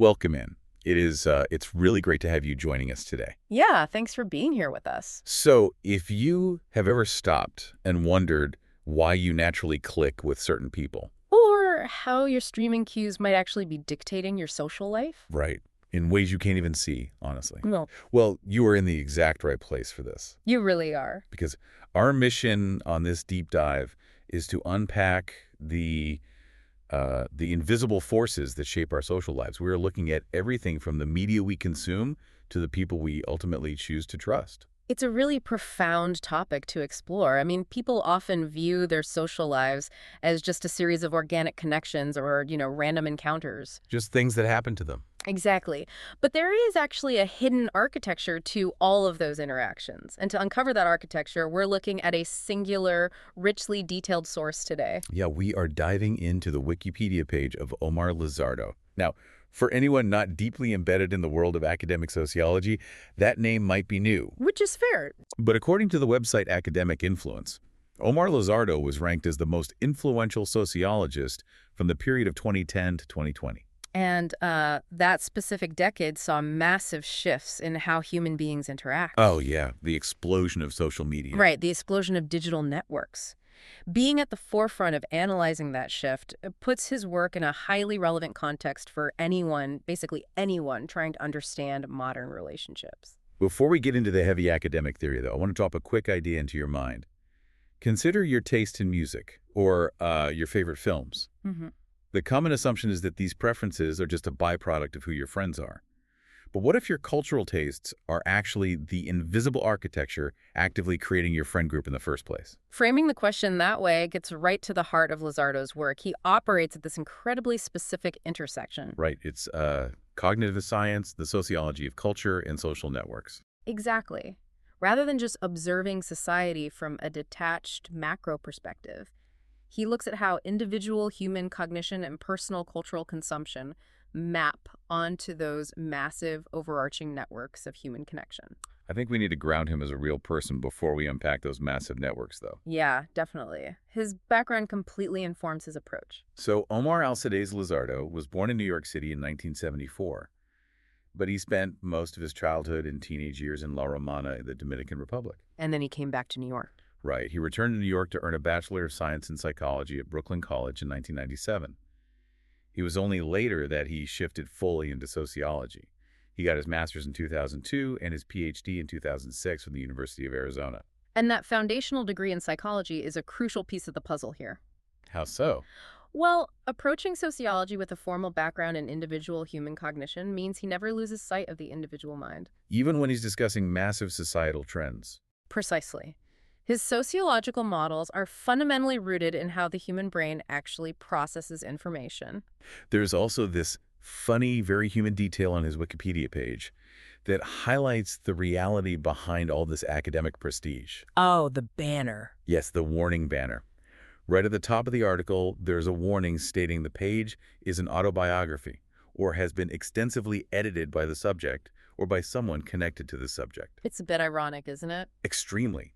welcome in. It's really great to have you joining us today. Yeah, thanks for being here with us. So, if you have ever stopped and wondered why you naturally click with certain people, Or how your streaming cues might actually be dictating your social life. right, in ways you can't even see, honestly, No, well, you are in the exact right place for this. you really are. Because our mission on this deep dive is to unpack the invisible forces that shape our social lives. We are looking at everything from the media we consume to the people we ultimately choose to trust. It's a really profound topic to explore. I mean, people often view their social lives as just a series of organic connections or, random encounters. Just things that happen to them. Exactly. But there is actually a hidden architecture to all of those interactions. And to uncover that architecture, we're looking at a singular, richly detailed source today. Yeah, we are diving into the Wikipedia page of Omar Lizardo. Now, for anyone not deeply embedded in the world of academic sociology, that name might be new. Which is fair. But according to the website Academic Influence, Omar Lizardo was ranked as the most influential sociologist from the period of 2010 to 2020. And that specific decade saw massive shifts in how human beings interact. Oh, yeah, the explosion of social media. Right, the explosion of digital networks. Being at the forefront of analyzing that shift puts his work in a highly relevant context for anyone, basically anyone, trying to understand modern relationships. Before we get into the heavy academic theory, though, I want to drop a quick idea into your mind. Consider your taste in music or your favorite films. Mm-hmm. The common assumption is that these preferences are just a byproduct of who your friends are. But what if your cultural tastes are actually the invisible architecture actively creating your friend group in the first place? Framing the question that way gets right to the heart of Lizardo's work. He operates at this incredibly specific intersection. Right. It's cognitive science, the sociology of culture, and social networks. Exactly. Rather than just observing society from a detached macro perspective, he looks at how individual human cognition and personal cultural consumption map onto those massive overarching networks of human connection. I think we need to ground him as a real person before we unpack those massive networks, though. Yeah, definitely. His background completely informs his approach. So Omar Alcides Lizardo was born in New York City in 1974, but he spent most of his childhood and teenage years in La Romana in the Dominican Republic. And then he came back to New York. Right. He returned to New York to earn a Bachelor of Science in Psychology at Brooklyn College in 1997. It was only later that he shifted fully into sociology. He got his master's in 2002 and his PhD in 2006 from the University of Arizona. And that foundational degree in psychology is a crucial piece of the puzzle here. How so? Well, approaching sociology with a formal background in individual human cognition means he never loses sight of the individual mind. Even when he's discussing massive societal trends. Precisely. His sociological models are fundamentally rooted in how the human brain actually processes information. There's also this funny, very human detail on his Wikipedia page that highlights the reality behind all this academic prestige. Oh, the banner. Yes, the warning banner. Right at the top of the article, there's a warning stating the page is an autobiography or has been extensively edited by the subject or by someone connected to the subject. It's a bit ironic, isn't it? Extremely.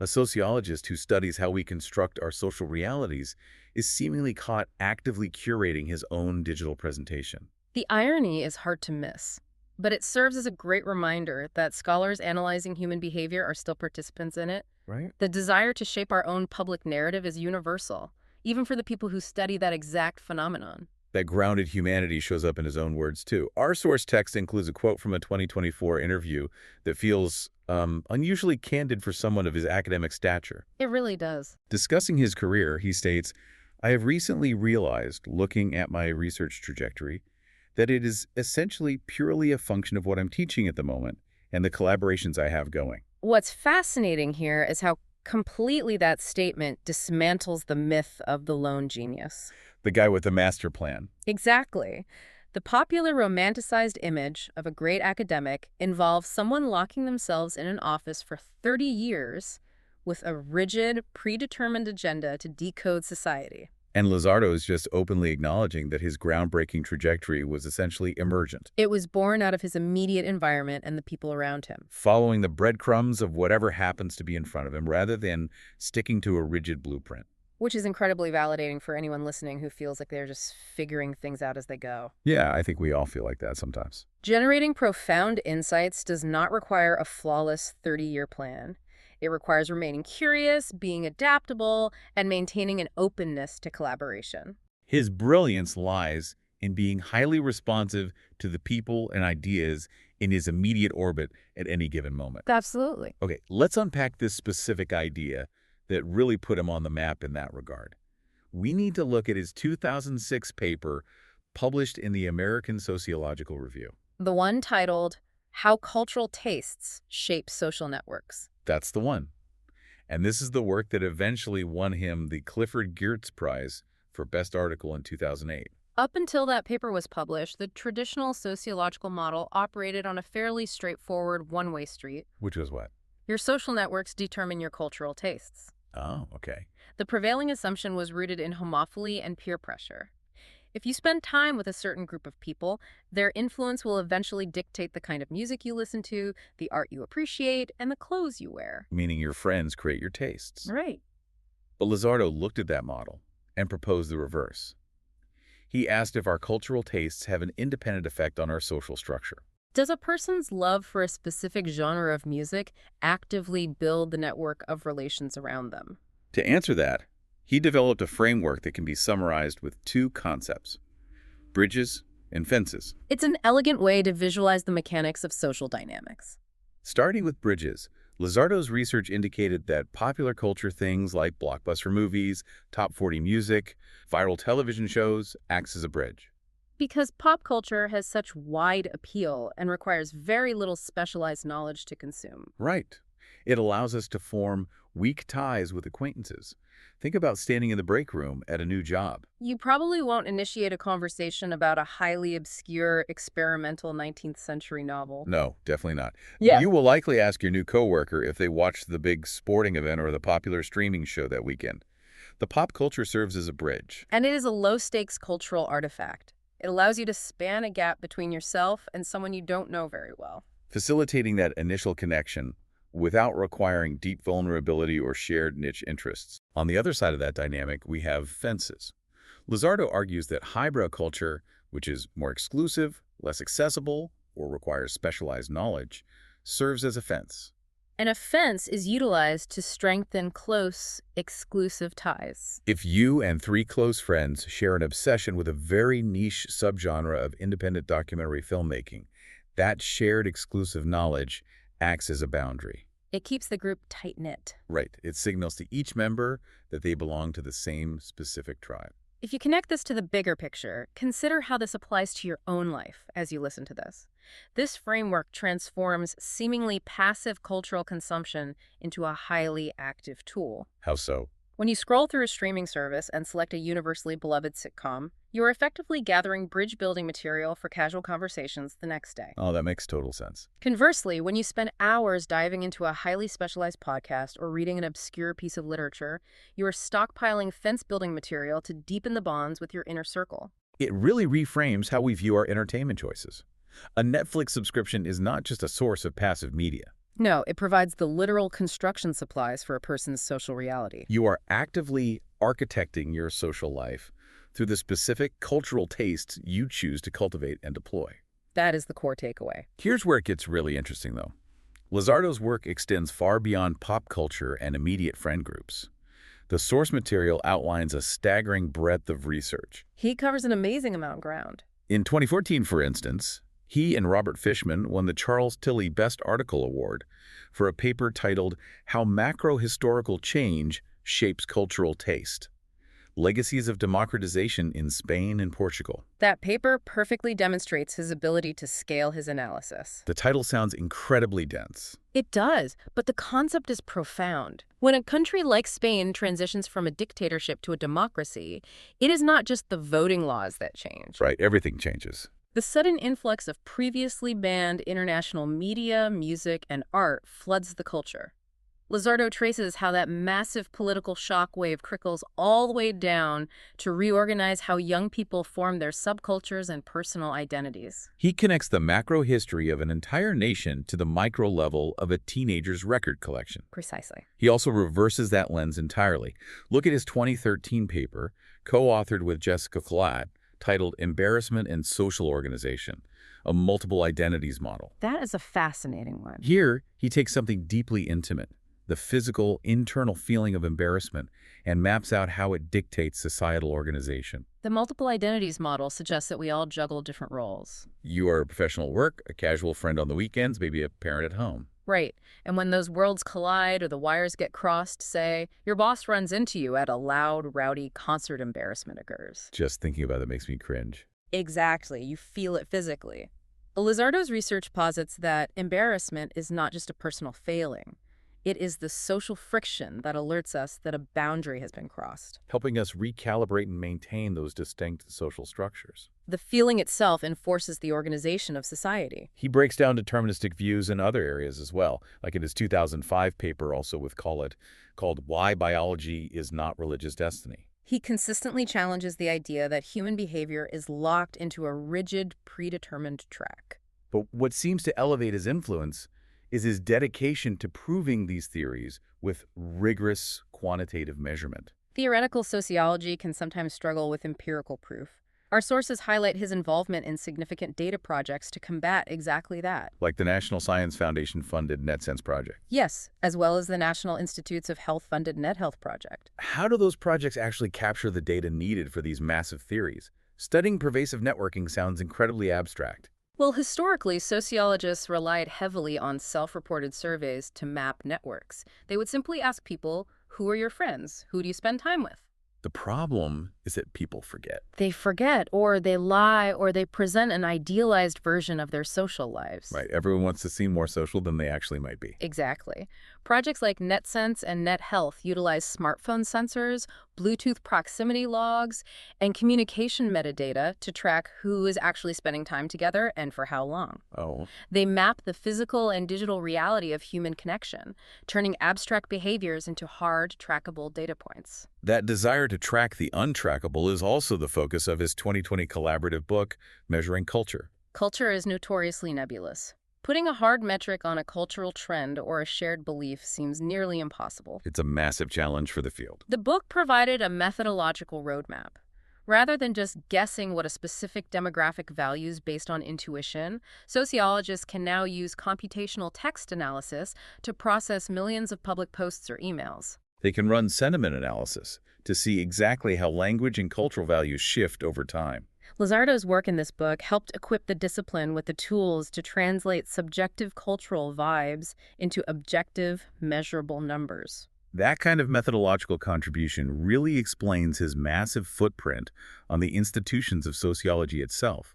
A sociologist who studies how we construct our social realities is seemingly caught actively curating his own digital presentation. The irony is hard to miss, but it serves as a great reminder that scholars analyzing human behavior are still participants in it. Right? The desire to shape our own public narrative is universal, even for the people who study that exact phenomenon. That grounded humanity shows up in his own words, too. Our source text includes a quote from a 2024 interview that feels unusually candid for someone of his academic stature. It really does. Discussing his career, he states, "I have recently realized, looking at my research trajectory, that it is essentially purely a function of what I'm teaching at the moment and the collaborations I have going." What's fascinating here is how completely that statement dismantles the myth of the lone genius. The guy with the master plan. Exactly. The popular romanticized image of a great academic involves someone locking themselves in an office for 30 years with a rigid, predetermined agenda to decode society. And Lizardo is just openly acknowledging that his groundbreaking trajectory was essentially emergent, It was born out of his immediate environment and the people around him. following the breadcrumbs of whatever happens to be in front of him rather than sticking to a rigid blueprint. Which is incredibly validating for anyone listening who feels like they're just figuring things out as they go. Yeah, I think we all feel like that sometimes. Generating profound insights does not require a flawless 30-year plan. It requires remaining curious, being adaptable, and maintaining an openness to collaboration. His brilliance lies in being highly responsive to the people and ideas in his immediate orbit at any given moment. Absolutely. Okay, let's unpack this specific idea that really put him on the map in that regard. We need to look at his 2006 paper published in the American Sociological Review. The one titled, How Cultural Tastes Shape Social Networks. That's the one. And this is the work that eventually won him the Clifford Geertz Prize for Best Article in 2008. Up until that paper was published, the traditional sociological model operated on a fairly straightforward one-way street. Which was what? Your social networks determine your cultural tastes. Oh, okay. The prevailing assumption was rooted in homophily and peer pressure. If you spend time with a certain group of people, their influence will eventually dictate the kind of music you listen to, the art you appreciate, and the clothes you wear. Meaning your friends create your tastes. Right. But Lizardo looked at that model and proposed the reverse. He asked if our cultural tastes have an independent effect on our social structure. Does a person's love for a specific genre of music actively build the network of relations around them? To answer that, he developed a framework that can be summarized with two concepts: bridges and fences. It's an elegant way to visualize the mechanics of social dynamics. Starting with bridges, Lizardo's research indicated that popular culture things like blockbuster movies, top 40 music, viral television shows acts as a bridge. Because pop culture has such wide appeal and requires very little specialized knowledge to consume. Right. It allows us to form weak ties with acquaintances. Think about standing in the break room at a new job. You probably won't initiate a conversation about a highly obscure, experimental 19th century novel. No, definitely not. Yeah. You will likely ask your new coworker if they watched the big sporting event or the popular streaming show that weekend. The pop culture serves as a bridge. And it is a low-stakes cultural artifact. It allows you to span a gap between yourself and someone you don't know very well. Facilitating that initial connection without requiring deep vulnerability or shared niche interests. On the other side of that dynamic, we have fences. Lizardo argues that highbrow culture, which is more exclusive, less accessible, or requires specialized knowledge, serves as a fence. An offense is utilized to strengthen close, exclusive ties. If you and three close friends share an obsession with a very niche subgenre of independent documentary filmmaking, that shared exclusive knowledge acts as a boundary. It keeps the group tight-knit. Right. It signals to each member that they belong to the same specific tribe. If you connect this to the bigger picture, consider how this applies to your own life as you listen to this. This framework transforms seemingly passive cultural consumption into a highly active tool. How so? When you scroll through a streaming service and select a universally beloved sitcom, you are effectively gathering bridge-building material for casual conversations the next day. Oh, that makes total sense. Conversely, when you spend hours diving into a highly specialized podcast or reading an obscure piece of literature, you are stockpiling fence-building material to deepen the bonds with your inner circle. It really reframes how we view our entertainment choices. A Netflix subscription is not just a source of passive media. No, it provides the literal construction supplies for a person's social reality. You are actively architecting your social life through the specific cultural tastes you choose to cultivate and deploy. That is the core takeaway. Here's where it gets really interesting, though. Lizardo's work extends far beyond pop culture and immediate friend groups. The source material outlines a staggering breadth of research. He covers an amazing amount of ground. In 2014, for instance, he and Robert Fishman won the Charles Tilly Best Article Award for a paper titled How Macro-Historical Change Shapes Cultural Taste: Legacies of Democratization in Spain and Portugal. That paper perfectly demonstrates his ability to scale his analysis. The title sounds incredibly dense. It does, but the concept is profound. When a country like Spain transitions from a dictatorship to a democracy, it is not just the voting laws that change. Right, everything changes. The sudden influx of previously banned international media, music, and art floods the culture. Lizardo traces how that massive political shockwave trickles all the way down to reorganize how young people form their subcultures and personal identities. He connects the macro history of an entire nation to the micro level of a teenager's record collection. Precisely. He also reverses that lens entirely. Look at his 2013 paper, co-authored with Jessica Klatt, titled Embarrassment and Social Organization, a Multiple Identities Model. That is a fascinating one. Here, he takes something deeply intimate, the physical, internal feeling of embarrassment, and maps out how it dictates societal organization. The multiple identities model suggests that we all juggle different roles. You are a professional at work, a casual friend on the weekends, maybe a parent at home. Right. And when those worlds collide or the wires get crossed, say, your boss runs into you at a loud, rowdy concert, embarrassment occurs. Just thinking about it makes me cringe. Exactly. You feel it physically. Lizardo's research posits that embarrassment is not just a personal failing. It is the social friction that alerts us that a boundary has been crossed. Helping us recalibrate and maintain those distinct social structures. The feeling itself enforces the organization of society. He breaks down deterministic views in other areas as well, like in his 2005 paper also with Collett, called Why Biology is Not Religious Destiny. He consistently challenges the idea that human behavior is locked into a rigid, predetermined track. But what seems to elevate his influence is his dedication to proving these theories with rigorous quantitative measurement. Theoretical sociology can sometimes struggle with empirical proof. Our sources highlight his involvement in significant data projects to combat exactly that. Like the National Science Foundation-funded NetSense project. Yes, as well as the National Institutes of Health-funded NetHealth project. How do those projects actually capture the data needed for these massive theories? Studying pervasive networking sounds incredibly abstract. Well, historically, sociologists relied heavily on self-reported surveys to map networks. They would simply ask people, who are your friends? Who do you spend time with? The problem is that people forget. They forget, or they lie, or they present an idealized version of their social lives. Right, everyone wants to seem more social than they actually might be. Exactly. Projects like NetSense and NetHealth utilize smartphone sensors, Bluetooth proximity logs, and communication metadata to track who is actually spending time together and for how long. Oh. They map the physical and digital reality of human connection, turning abstract behaviors into hard, trackable data points. That desire to track the untrackable is also the focus of his 2020 collaborative book, Measuring Culture. Culture is notoriously nebulous. Putting a hard metric on a cultural trend or a shared belief seems nearly impossible. It's a massive challenge for the field. The book provided a methodological roadmap. Rather than just guessing what a specific demographic values based on intuition, sociologists can now use computational text analysis to process millions of public posts or emails. They can run sentiment analysis to see exactly how language and cultural values shift over time. Lizardo's work in this book helped equip the discipline with the tools to translate subjective cultural vibes into objective, measurable numbers. That kind of methodological contribution really explains his massive footprint on the institutions of sociology itself.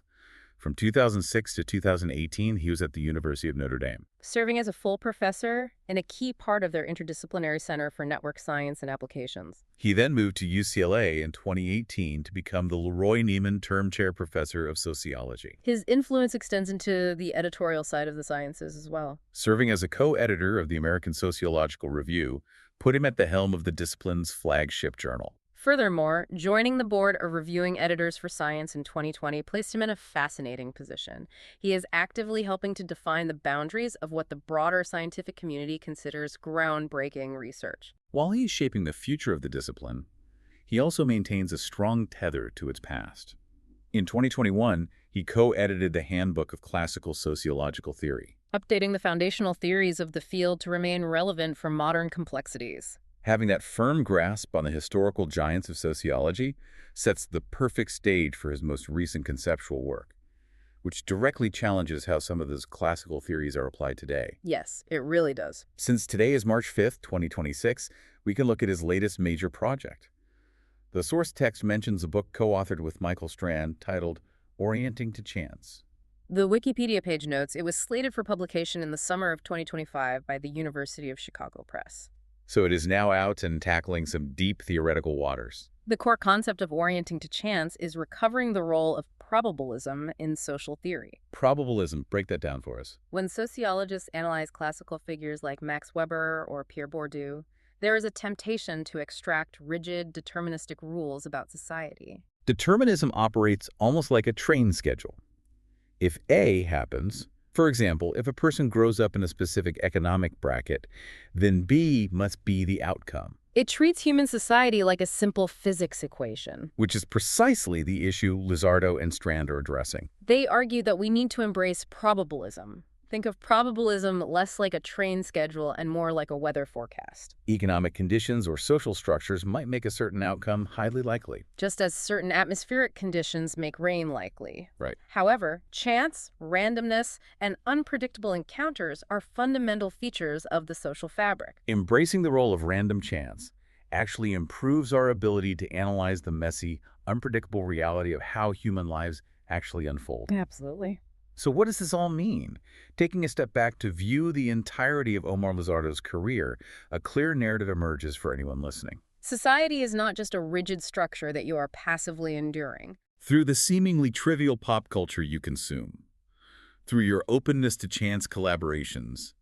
From 2006 to 2018, he was at the University of Notre Dame, serving as a full professor and a key part of their interdisciplinary Center for Network Science and Applications. He then moved to UCLA in 2018 to become the Leroy Neiman Term Chair Professor of Sociology. His influence extends into the editorial side of the sciences as well. Serving as a co-editor of the American Sociological Review put him at the helm of the discipline's flagship journal. Furthermore, joining the board of reviewing editors for science in 2020 placed him in a fascinating position. He is actively helping to define the boundaries of what the broader scientific community considers groundbreaking research. While he is shaping the future of the discipline, he also maintains a strong tether to its past. In 2021, he co-edited the Handbook of Classical Sociological Theory, updating the foundational theories of the field to remain relevant for modern complexities. Having that firm grasp on the historical giants of sociology sets the perfect stage for his most recent conceptual work, which directly challenges how some of those classical theories are applied today. Yes, it really does. Since today is March 5th, 2026, we can look at his latest major project. The source text mentions a book co-authored with Michael Strand titled Orienting to Chance. The Wikipedia page notes it was slated for publication in the summer of 2025 by the University of Chicago Press. So it is now out and tackling some deep theoretical waters. The core concept of orienting to chance is recovering the role of probabilism in social theory. Probabilism, break that down for us. When sociologists analyze classical figures like Max Weber or Pierre Bourdieu, there is a temptation to extract rigid, deterministic rules about society. Determinism operates almost like a train schedule. If A happens, for example, if a person grows up in a specific economic bracket, then B must be the outcome. It treats human society like a simple physics equation. Which is precisely the issue Lizardo and Strand are addressing. They argue that we need to embrace probabilism. Think of probabilism less like a train schedule and more like a weather forecast. Economic conditions or social structures might make a certain outcome highly likely. Just as certain atmospheric conditions make rain likely. Right. However, chance, randomness, and unpredictable encounters are fundamental features of the social fabric. Embracing the role of random chance actually improves our ability to analyze the messy, unpredictable reality of how human lives actually unfold. Absolutely. So what does this all mean? Taking a step back to view the entirety of Omar Lizardo's career, a clear narrative emerges for anyone listening. Society is not just a rigid structure that you are passively enduring. Through the seemingly trivial pop culture you consume, through your openness to chance collaborations,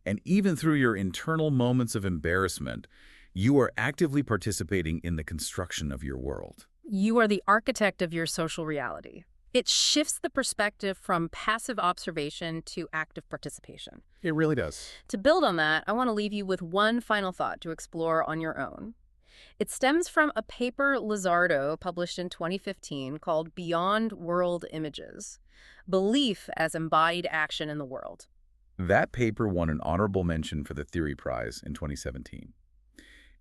and even through your internal moments of embarrassment, you are actively participating in the construction of your world. You are the architect of your social reality. It shifts the perspective from passive observation to active participation. It really does. To build on that, I want to leave you with one final thought to explore on your own. It stems from a paper Lizardo published in 2015 called Beyond World Images: Belief as Embodied Action in the World. That paper won an honorable mention for the Theory Prize in 2017.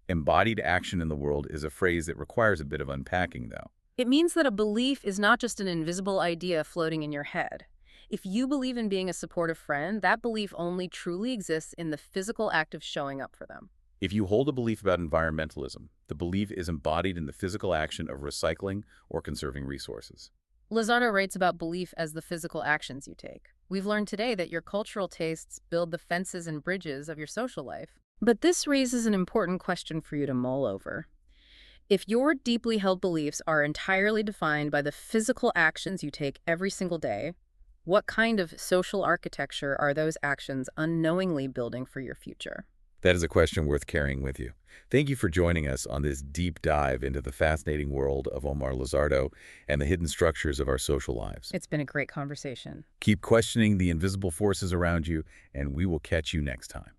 Embodied action in the world is a phrase that requires a bit of unpacking, though. It means that a belief is not just an invisible idea floating in your head. If you believe in being a supportive friend, that belief only truly exists in the physical act of showing up for them. If you hold a belief about environmentalism, the belief is embodied in the physical action of recycling or conserving resources. Lizardo writes about belief as the physical actions you take. We've learned today that your cultural tastes build the fences and bridges of your social life. But this raises an important question for you to mull over. If your deeply held beliefs are entirely defined by the physical actions you take every single day, what kind of social architecture are those actions unknowingly building for your future? That is a question worth carrying with you. Thank you for joining us on this deep dive into the fascinating world of Omar Lizardo and the hidden structures of our social lives. It's been a great conversation. Keep questioning the invisible forces around you, and we will catch you next time.